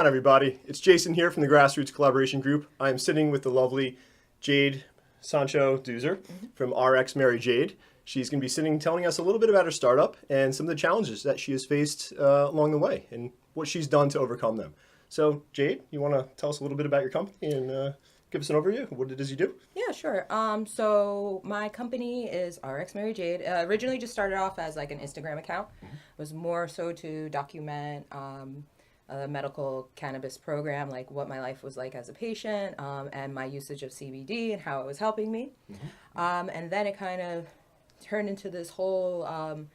on, everybody? It's Jason here from the Grassroots Collaboration Group. I am sitting with the lovely Jade Sancho-Duzer from RX Mary Jade. She's going to be telling us a little bit about her startup and some of the challenges that she has faced along the way and what she's done to overcome them. So, Jade, you want to tell us a little bit about your company and give us an overview of what it is you do? Yeah, sure. So my company is RX Mary Jade. Originally just started off as like an Instagram account. It was more so to document a medical cannabis program, like what my life was like as a patient, and my usage of CBD and how it was helping me. And then it kind of turned into this whole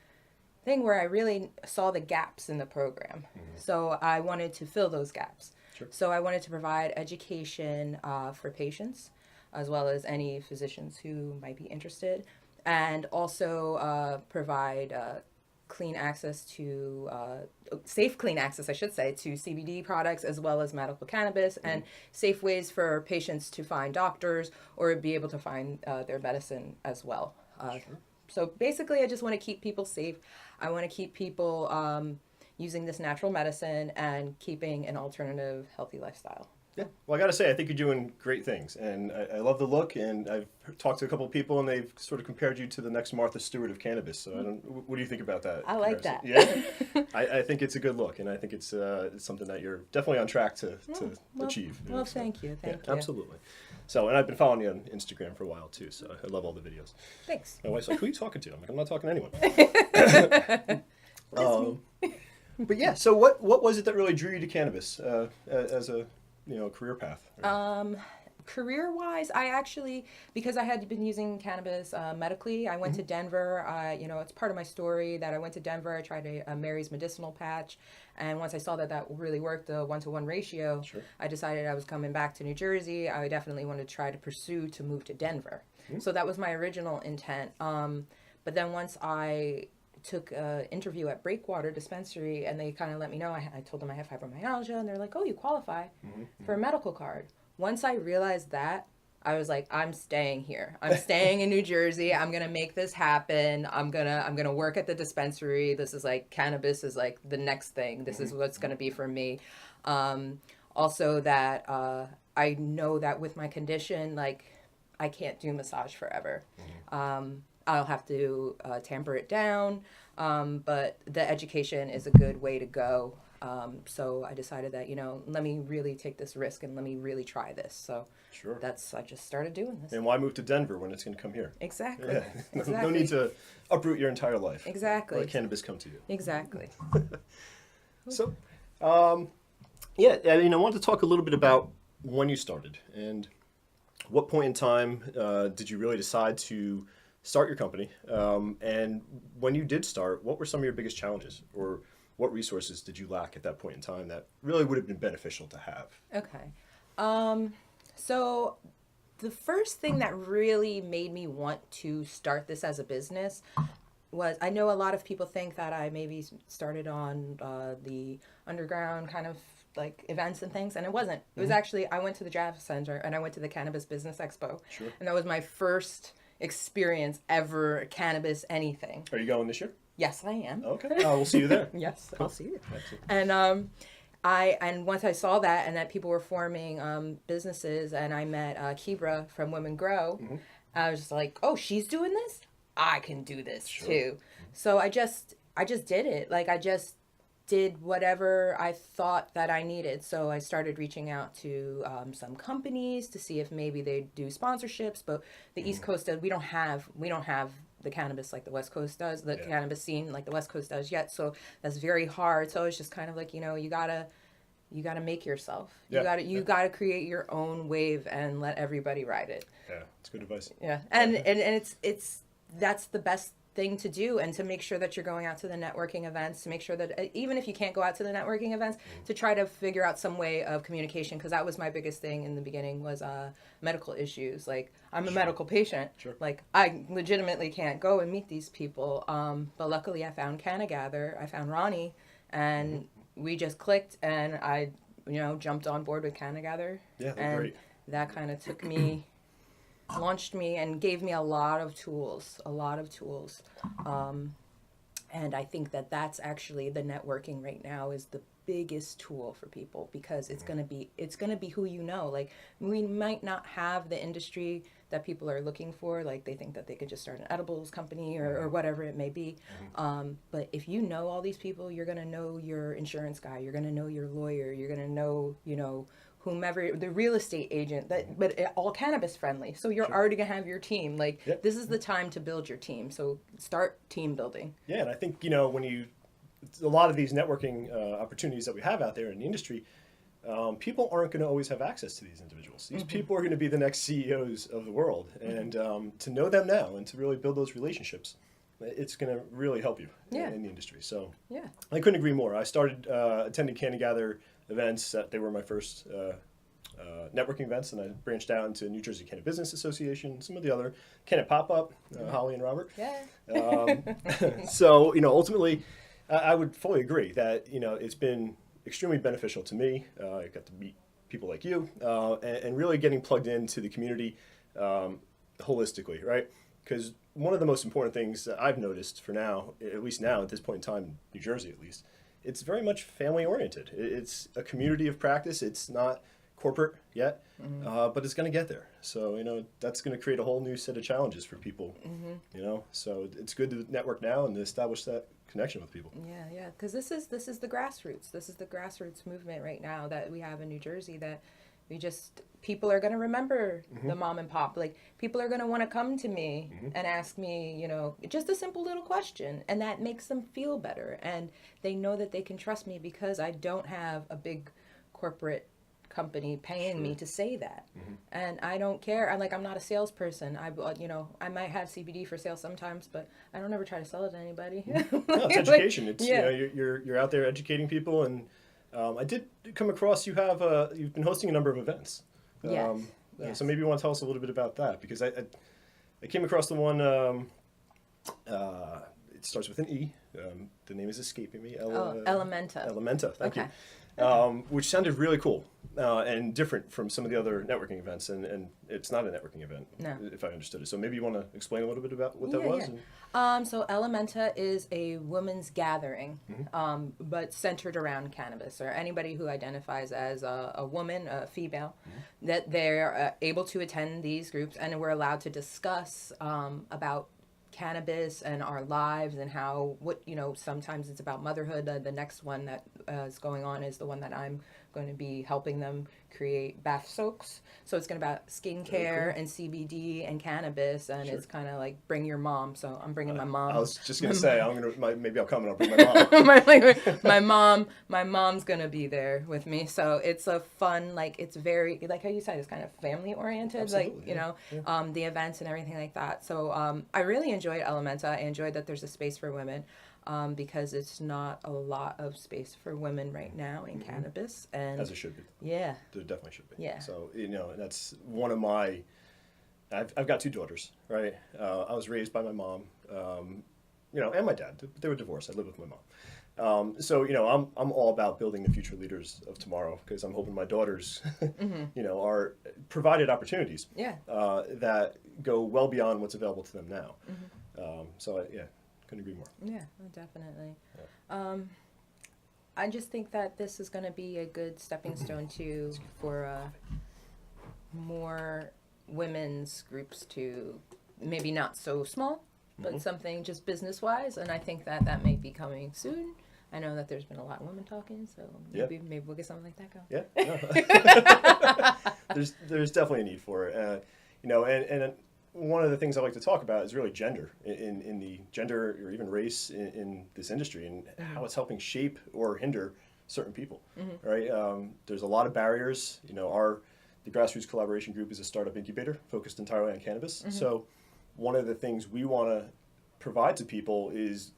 thing where I really saw the gaps in the program. So I wanted to fill those gaps. Sure. So I wanted to provide education for patients, as well as any physicians who might be interested, and also provide clean access to, safe clean access, I should say, to CBD products, as well as medical cannabis, and safe ways for patients to find doctors or be able to find their medicine as well. Sure. So basically, I just want to keep people safe. I want to keep people using this natural medicine and keeping an alternative, healthy lifestyle. Yeah, well, I got to say, I think you're doing great things, and I love the look, and I've talked to a couple of people, and they've sort of compared you to the next Martha Stewart of cannabis, so what do you think about that? I like that. Yeah, I think it's a good look, and I think it's something that you're definitely on track to achieve. Well, thank you. Thank you. Absolutely. So, and I've been following you on Instagram for a while, too, so I love all the videos. Thanks. My wife's like, who are you talking to? I'm like, I'm not talking to anyone. But yeah, so what was it that really drew you to cannabis as a career path? Career-wise, I actually, because I had been using cannabis medically, I went to Denver. It's part of my story that I went to Denver. I tried a Mary's medicinal patch, and once I saw that really worked, the 1-to-1 ratio, Sure. I decided I was coming back to New Jersey. I definitely wanted to try to move to Denver. So that was my original intent. But then once I took an interview at Breakwater Dispensary, and they kind of let me know. I told them I have fibromyalgia, and they're like, "Oh, you qualify for a medical card." Once I realized that, I was like, "I'm staying here. I'm staying in New Jersey. I'm gonna make this happen. I'm gonna work at the dispensary. This is like cannabis is like the next thing. This is what's gonna be for me." Also, that I know that with my condition, like I can't do massage forever. I'll have to tamper it down, but the education is a good way to go. So I decided that, let me really take this risk and let me really try this. So Sure. I just started doing this. And why move to Denver when it's going to come here? Exactly. Yeah. Exactly. No need to uproot your entire life. Exactly. Let cannabis come to you. Exactly. So, I wanted to talk a little bit about when you started and what point in time did you really decide to start your company? And when you did start, what were some of your biggest challenges, or what resources did you lack at that point in time that really would have been beneficial to have? Okay. So the first thing that really made me want to start this as a business was, I know a lot of people think that I maybe started on the underground kind of like events and things, and it wasn't. It was actually, I went to the Jazz Center and I went to the Cannabis Business Expo. Sure. And that was my first experience ever cannabis anything. Are you going this year? Yes, I am. Okay. We'll see you there. Yes, Cool. I'll see you. Excellent. And once I saw that and that people were forming businesses, and I met Kibra from Women Grow, I was just like, oh, she's doing this? I can do this too. So I just did it. Like I just did whatever I thought that I needed. So I started reaching out to some companies to see if maybe they do sponsorships. But the East Coast, we don't have the cannabis like the West Coast does, the cannabis scene like the West Coast does yet. So that's very hard. So it's just kind of like, you gotta make yourself. You gotta create your own wave and let everybody ride it. Yeah, it's good advice. Yeah, and it's that's the best thing to do, and to make sure that you're going out to the networking events, to make sure that even if you can't go out to the networking events, to try to figure out some way of communication, because that was my biggest thing in the beginning was medical issues. Like I'm a medical patient, like I legitimately can't go and meet these people, but luckily I found Canna Gather, I found Ronnie, and we just clicked, and I jumped on board with Canna Gather. Yeah, and great. That kind of took me launched me and gave me a lot of tools. And I think that that's actually the networking right now is the biggest tool for people, because it's going to be who you know. Like, we might not have the industry that people are looking for. Like, they think that they could just start an edibles company or whatever it may be. But if you know all these people, you're going to know your insurance guy, you're going to know your lawyer, you're going to know, whomever, the real estate agent, but all cannabis friendly. So you're already going to have your team. Like, this is the time to build your team. So start team building. Yeah, and I think, when a lot of these networking opportunities that we have out there in the industry, people aren't going to always have access to these individuals. These people are going to be the next CEOs of the world. And to know them now and to really build those relationships, it's going to really help you in the industry. So I couldn't agree more. I started attending Canna Gather events. They were my first networking events, and I branched out into New Jersey Canna Business Association, some of the other Canna Pop-Up, Holly and Robert. So, ultimately, I would fully agree that, it's been extremely beneficial to me. I got to meet people like you and really getting plugged into the community holistically, right? Because one of the most important things that I've noticed for now, at least now at this point in time, in New Jersey at least, it's very much family oriented. It's a community of practice. It's not corporate yet, but it's going to get there. So, that's going to create a whole new set of challenges for people, so it's good to network now and to establish that connection with people. Yeah, because this is the grassroots. This is the grassroots movement right now that we have in New Jersey, that people are going to remember the mom and pop. Like, people are going to want to come to me and ask me, just a simple little question, and that makes them feel better. And they know that they can trust me because I don't have a big corporate company paying me to say that. And I don't care. I'm not a salesperson. I might have CBD for sale sometimes, but I don't ever try to sell it to anybody. No, it's education. It's you're out there educating people, and I did come across you've been hosting a number of events. Yes. So maybe you want to tell us a little bit about that, because I came across the one. It starts with an E. The name is escaping me. Elementa. Elementa. Thank you. Which sounded really cool and different from some of the other networking events, and it's not a networking event, if I understood it. So maybe you want to explain a little bit about what that was? So Elementa is a women's gathering, but centered around cannabis, or anybody who identifies as a woman, a female, that they're able to attend these groups, and we're allowed to discuss about cannabis and our lives, and sometimes it's about motherhood. The next one that is going on is the one that I'm going to be helping them create bath soaks. So it's going to be about skincare and CBD and cannabis, and it's kind of like bring your mom. So I'm bringing my mom. I was just going to say, maybe I'll come and I'll bring my mom. my mom's going to be there with me. So it's a fun, it's very, like how you said, it's kind of family oriented. Absolutely, the events and everything like that. So I really enjoyed Elementa. I enjoyed that there's a space for women. Because it's not a lot of space for women right now in cannabis, and as it should be. Yeah, there definitely should be. Yeah. So that's one of my. I've got two daughters, right? I was raised by my mom, and my dad. They were divorced. I live with my mom. So I'm all about building the future leaders of tomorrow, because I'm hoping my daughters, are provided opportunities. That go well beyond what's available to them now. Couldn't agree more. Yeah, definitely. I just think that this is going to be a good stepping stone too for more women's groups, to maybe not so small, but something just business wise. And I think that may be coming soon. I know that there's been a lot of women talking, so maybe we'll get something like that going. Yeah. There's definitely a need for it. And one of the things I like to talk about is really gender in the gender or even race in this industry, and how it's helping shape or hinder certain people, right? There's a lot of barriers. The Grassroots Collaboration Group is a startup incubator focused entirely on cannabis. So one of the things we want to provide to people is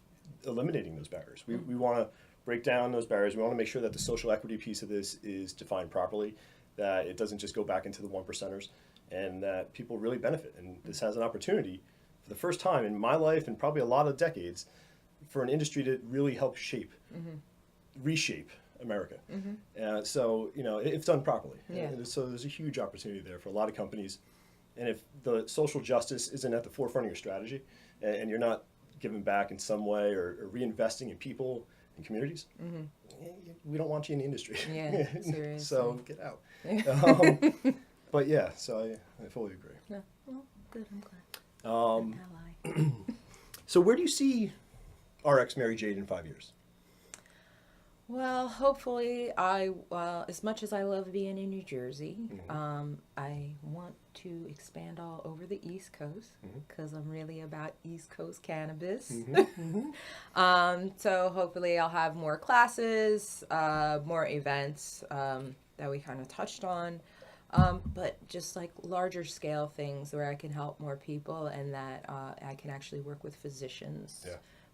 eliminating those barriers. We want to break down those barriers. We want to make sure that the social equity piece of this is defined properly, that it doesn't just go back into the 1%ers, and that people really benefit. And this has an opportunity for the first time in my life, and probably a lot of decades, for an industry to really help reshape America. So, if done properly. So there's a huge opportunity there for a lot of companies. And if the social justice isn't at the forefront of your strategy, and you're not giving back in some way or reinvesting in people in communities, we don't want you in the industry. Yeah, seriously. So get out. But yeah, so I fully agree. Yeah. Well, good. I'm glad. An ally. So where do you see RX Mary Jade in 5 years? Well, hopefully, as much as I love being in New Jersey, I want to expand all over the East Coast because I'm really about East Coast cannabis. So hopefully I'll have more classes, more events that we kind of touched on, but just like larger scale things where I can help more people and that I can actually work with physicians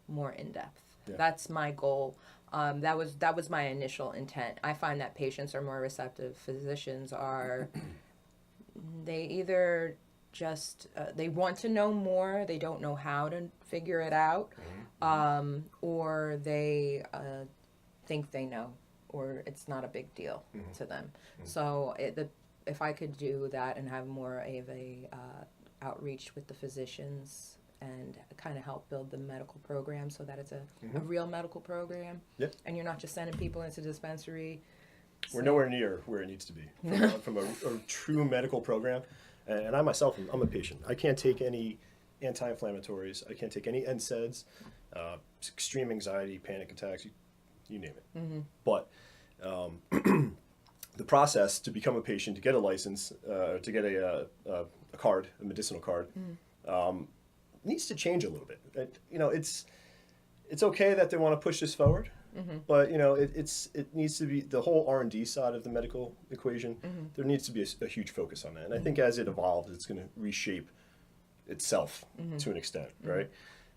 more in depth. Yeah. That's my goal. That was my initial intent. I find that patients are more receptive. Physicians are, they either just, they want to know more, they don't know how to figure it out, or they think they know, or it's not a big deal to them. So if I could do that and have more of a outreach with the physicians and kind of help build the medical program so that it's a real medical program. Yep. And you're not just sending people into dispensary. We're nowhere near where it needs to be from a true medical program. And I myself, I'm a patient. I can't take any anti-inflammatories. I can't take any NSAIDs, extreme anxiety, panic attacks, you name it. But the process to become a patient, to get a license, to get a card, a medicinal card, needs to change a little bit. It's okay that they want to push this forward, but it needs to be the whole R&D side of the medical equation. There needs to be a huge focus on that, and I think as it evolves, it's going to reshape itself to an extent, right?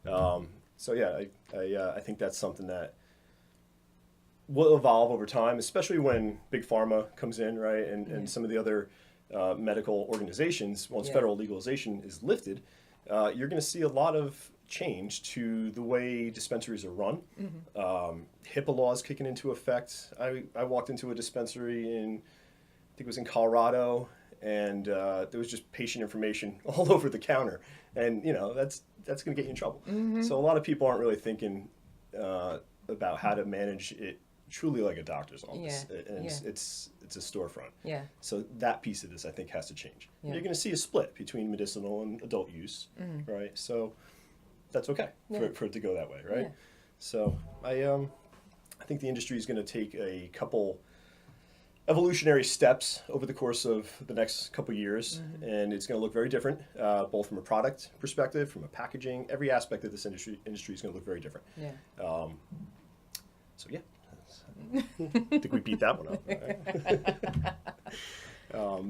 So yeah, I think that's something that will evolve over time, especially when big pharma comes in, right, and some of the other medical organizations. Once federal legalization is lifted, you're going to see a lot of change to the way dispensaries are run. HIPAA laws kicking into effect. I walked into a dispensary I think it was in Colorado, and there was just patient information all over the counter, and that's going to get you in trouble. So a lot of people aren't really thinking about how to manage it truly like a doctor's office, and it's a storefront. So that piece of this, I think, has to change. You're going to see a split between medicinal and adult use, right? So that's okay for it to go that way, right? So I think the industry is going to take a couple evolutionary steps over the course of the next couple years, and it's going to look very different, both from a product perspective, from a packaging, every aspect of this industry is going to look very different. So yeah. I think we beat that one up. Right?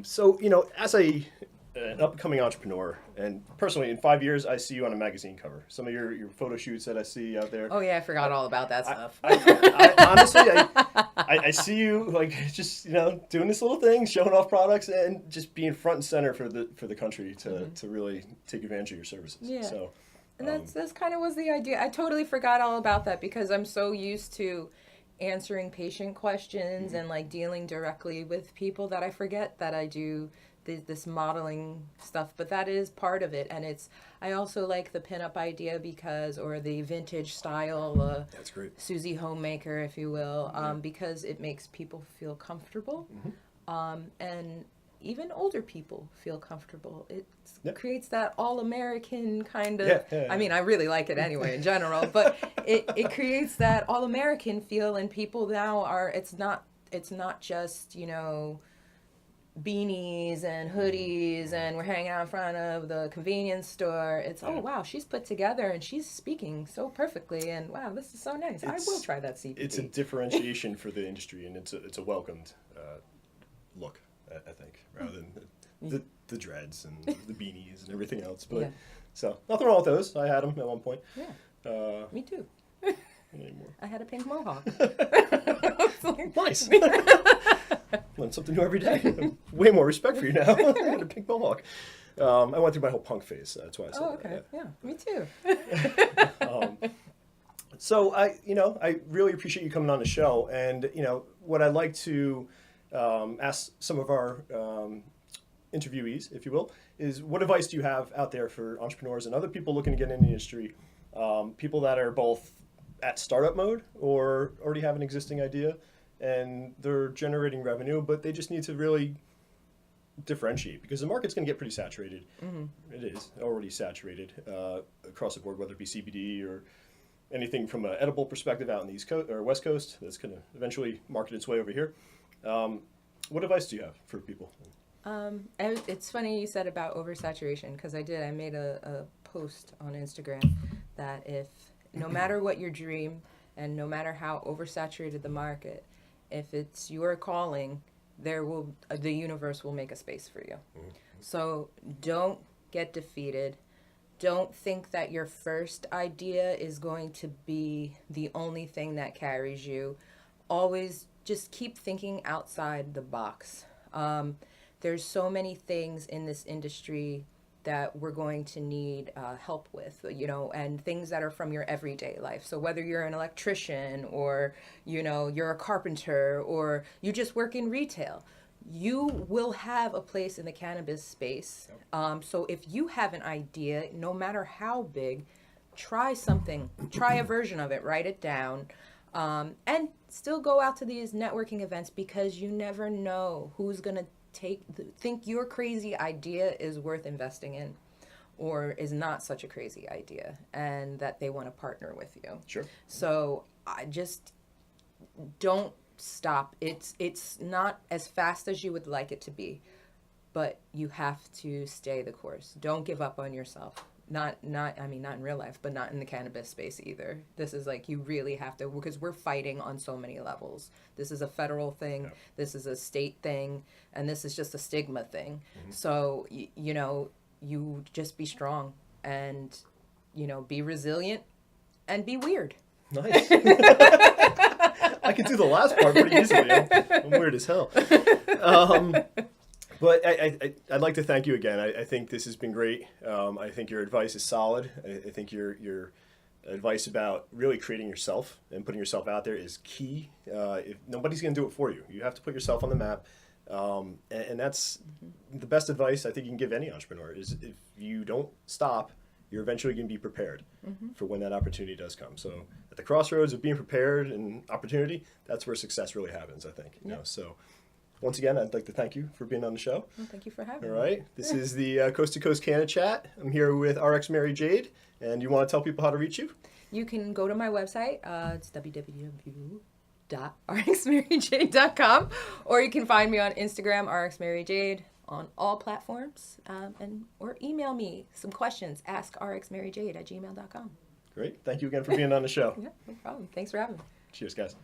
So, as an upcoming entrepreneur, and personally, in 5 years, I see you on a magazine cover. Some of your photo shoots that I see out there. Oh yeah, I forgot all about that stuff. I see you like just doing this little thing, showing off products, and just being front and center for the country to really take advantage of your services. Yeah. So, and that's kind of was the idea. I totally forgot all about that because I'm so used to answering patient questions and like dealing directly with people that I forget that I do this modeling stuff, but that is part of it. And I also like the pinup idea or the vintage style, that's great. Susie Homemaker, if you will, because it makes people feel comfortable. And even older people feel comfortable. It creates that all-American kind of, I mean, I really like it anyway in general, but it creates that all-American feel, and people now it's not just, beanies and hoodies and we're hanging out in front of the convenience store. It's, oh, wow, she's put together and she's speaking so perfectly, and wow, this is so nice. I will try that CBD. It's a differentiation for the industry, and it's a welcomed look, I think, rather than the dreads and the beanies and everything else. But so nothing wrong with those. I had them at one point. Me too. Anymore. I had a pink mohawk. Nice. Learn something new every day. Way more respect for you now. I had a pink mohawk. I went through my whole punk phase. So that's why I said okay. that. Yeah, me too. So I really appreciate you coming on the show, and what I'd like to ask some of our interviewees, if you will, is what advice do you have out there for entrepreneurs and other people looking to get in the industry, people that are both at startup mode or already have an existing idea and they're generating revenue, but they just need to really differentiate because the market's going to get pretty saturated. It is already saturated across the board, whether it be CBD or anything from an edible perspective out in the East Coast or West Coast that's going to eventually market its way over here. What advice do you have for people? And it's funny you said about oversaturation because I made a post on Instagram that if no matter what your dream and no matter how oversaturated the market, if it's your calling, the universe will make a space for you. So don't get defeated. Don't think that your first idea is going to be the only thing that carries you. Always just keep thinking outside the box. There's so many things in this industry that we're going to need help with, and things that are from your everyday life. So whether you're an electrician or, you're a carpenter or you just work in retail, you will have a place in the cannabis space. So if you have an idea, no matter how big, try something, try a version of it, write it down, and still go out to these networking events because you never know who's going to think your crazy idea is worth investing in or is not such a crazy idea and that they want to partner with you. Sure. So I just don't stop. It's not as fast as you would like it to be, but you have to stay the course. Don't give up on yourself. Not in real life, but not in the cannabis space either. This is like, you really have to, because we're fighting on so many levels. This is a federal thing, yeah. This is a state thing, and this is just a stigma thing. So, you just be strong and, be resilient and be weird. Nice. I can do the last part pretty easily. I'm weird as hell. But I'd like to thank you again. I think this has been great. I think your advice is solid. I think your advice about really creating yourself and putting yourself out there is key. If nobody's going to do it for you. You have to put yourself on the map. And that's the best advice I think you can give any entrepreneur is if you don't stop, you're eventually going to be prepared for when that opportunity does come. So at the crossroads of being prepared and opportunity, that's where success really happens, I think. So. Once again, I'd like to thank you for being on the show. Well, thank you for having me. All right. This is the Coast-to-Coast Canna Chat. I'm here with RX Mary Jade. And you want to tell people how to reach you? You can go to my website. It's www.rxmaryjade.com. Or you can find me on Instagram, rxmaryjade, on all platforms. Or email me some questions. Ask rxmaryjade@gmail.com. Great. Thank you again for being on the show. Yeah, no problem. Thanks for having me. Cheers, guys.